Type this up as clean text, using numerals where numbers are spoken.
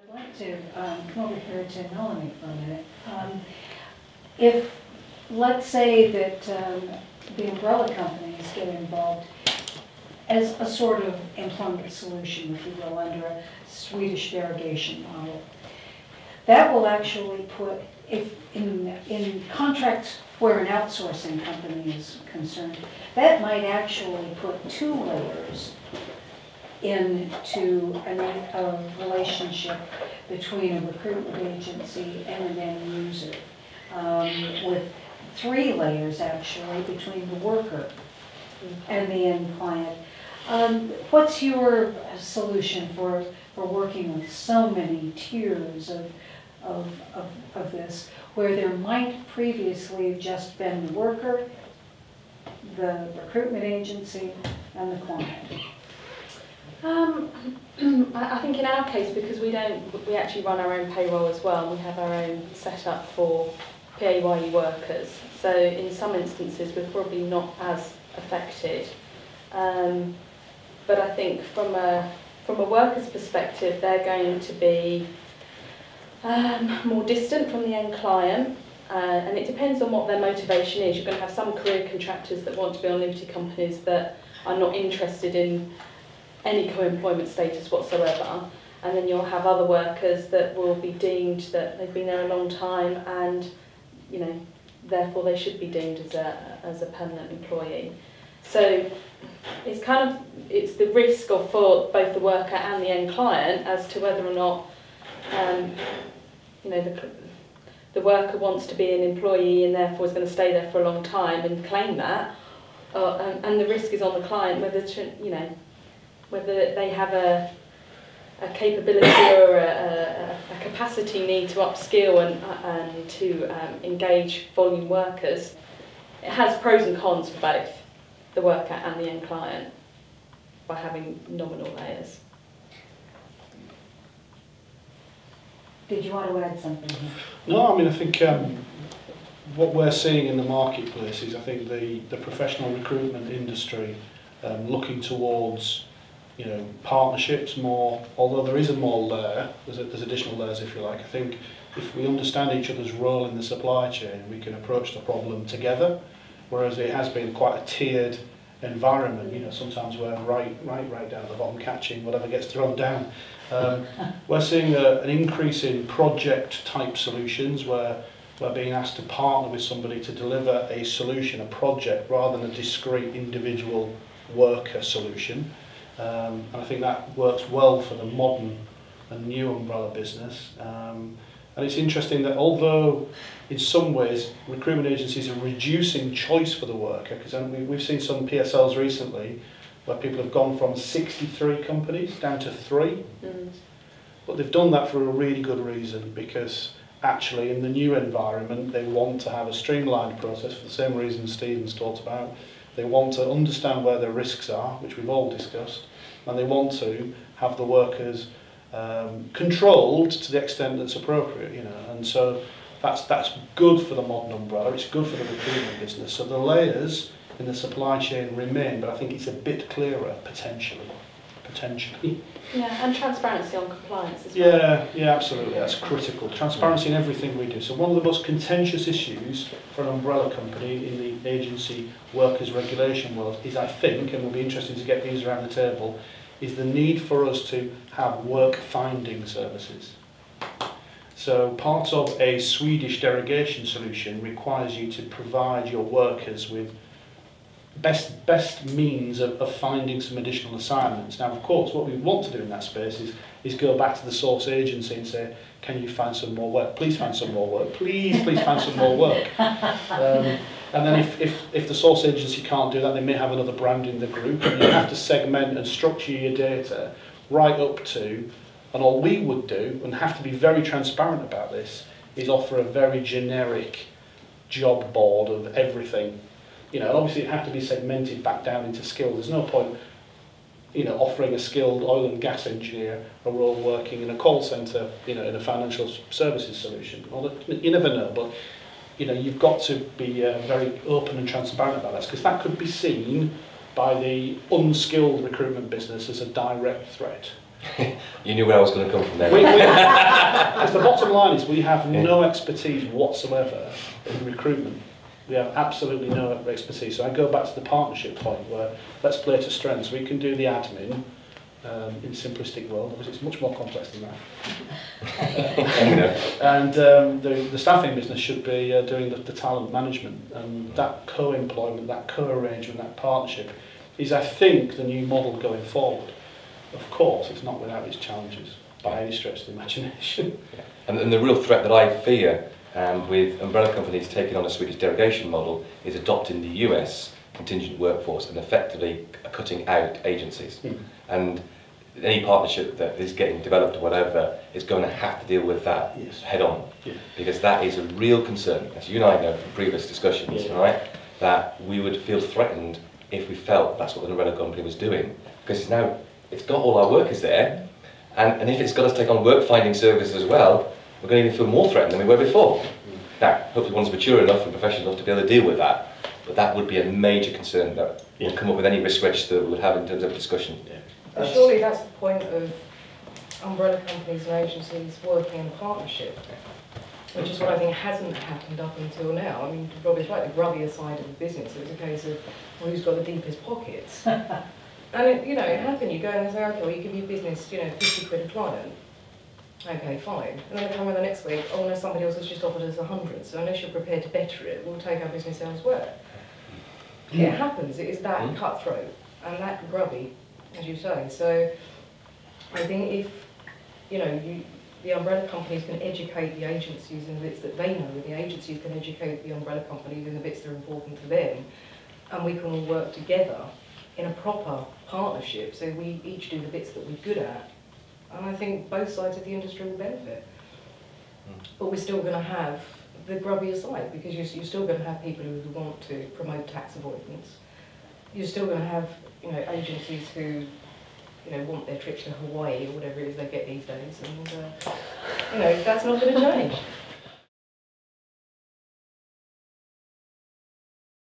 I'd like to come over here to Melanie for a minute. If, let's say that the umbrella companies get involved as a sort of employment solution, if you will, under a Swedish derogation model, that will actually put, if in contracts where an outsourcing company is concerned, that might actually put 2 layers into a relationship between a recruitment agency and an end user, with 3 layers actually between the worker and the end client. What's your solution for working with so many tiers of this, where there might previously have just been the worker, the recruitment agency, and the client? I think in our case, because we actually run our own payroll as well, we have our own setup for PAYE workers. So in some instances, we're probably not as affected. But I think from a worker's perspective, they're going to be more distant from the end client, and it depends on what their motivation is. You're going to have some career contractors that want to be on limited companies that are not interested in any co-employment status whatsoever, and then you'll have other workers that will be deemed that they've been there a long time, and therefore they should be deemed as a permanent employee. So it's the risk for both the worker and the end client as to whether or not the worker wants to be an employee and therefore is going to stay there for a long time and claim that, and the risk is on the client whether they have a capability or a capacity need to upskill and to engage volume workers. It has pros and cons for both the worker and the end client by having nominal layers. Did you want to add something here? No, I mean, I think what we're seeing in the marketplace is, I think the professional recruitment industry looking towards partnerships more, although there is a more layer, there's additional layers if you like. I think if we understand each other's role in the supply chain, we can approach the problem together, whereas it has been quite a tiered environment. Sometimes we're right down at the bottom catching whatever gets thrown down. We're seeing an increase in project type solutions where we're being asked to partner with somebody to deliver a solution, a project, rather than a discrete individual worker solution. And I think that works well for the modern and new umbrella business. And it's interesting that although in some ways recruitment agencies are reducing choice for the worker, because we've seen some PSLs recently where people have gone from 63 companies down to 3. But they've done that for a really good reason, because actually in the new environment they want to have a streamlined process for the same reason Stephen's talked about. They want to understand where their risks are, which we've all discussed, and they want to have the workers controlled to the extent that's appropriate, and so that's good for the modern umbrella, it's good for the recruitment business. So the layers in the supply chain remain, but I think it's a bit clearer potentially. Yeah, and transparency on compliance as well. Yeah, absolutely, that's critical. Transparency in everything we do. So one of the most contentious issues for an umbrella company in the agency workers regulation world is, I think, and we'll be interested to get these around the table, is the need for us to have work finding services. So part of a Swedish derogation solution requires you to provide your workers with best means of finding some additional assignments. Now, of course, what we want to do in that space is go back to the source agency and say, can you find some more work? Please find some more work. Please find some more work. And then if the source agency can't do that, they may have another brand in the group, and you have to segment and structure your data right up to, and all we would do, and have to be very transparent about this, is offer a very generic job board of everything. And obviously it have to be segmented back down into skills. There's no point, offering a skilled oil and gas engineer a role working in a call centre, in a financial services solution. You never know, but you've got to be very open and transparent about this, because that could be seen by the unskilled recruitment business as a direct threat. You knew where I was going to come from there. Because the bottom line is we have no expertise whatsoever in recruitment. We have absolutely no expertise. So I go back to the partnership point where let's play to strengths. We can do the admin in simplistic world, because it's much more complex than that. And the staffing business should be doing the talent management, and that co-employment, that co-arrangement, that partnership is, I think, the new model going forward. Of course, it's not without its challenges by any stretch of the imagination. Yeah. And the real threat that I fear with umbrella companies taking on a Swedish derogation model is adopting the US contingent workforce and effectively cutting out agencies. And any partnership that is getting developed or whatever is going to have to deal with that head on. Because that is a real concern, as you and I know from previous discussions, right? That we would feel threatened if we felt that's what the umbrella company was doing. Because it's got all our workers there, and if it's got us to take on work finding services as well, we're going to even feel more threatened than we were before. Now, hopefully one's mature enough and professional enough to be able to deal with that, but that would be a major concern that will come up with any risk register we would have in terms of discussion. But surely that's the point of umbrella companies and agencies working in partnership, which is what I think hasn't happened up until now. I mean, Rob is right, the grubbier side of the business, it was a case of, well, who's got the deepest pockets? And it happened, you go and say, okay, well, you give your business, 50 quid a client. Okay, fine. And then they come in the next week, oh no, somebody else has just offered us 100, so unless you're prepared to better it, we'll take our business elsewhere. It happens, it is that cutthroat and that grubby, as you say. So I think if, the umbrella companies can educate the agencies in the bits that they know, and the agencies can educate the umbrella companies in the bits that are important to them, and we can all work together in a proper partnership, so we each do the bits that we're good at, and I think both sides of the industry will benefit. But we're still going to have the grubbier side, because you're still going to have people who want to promote tax avoidance. You're still going to have agencies who want their trip to Hawaii or whatever it is they get these days, and that's not going to change.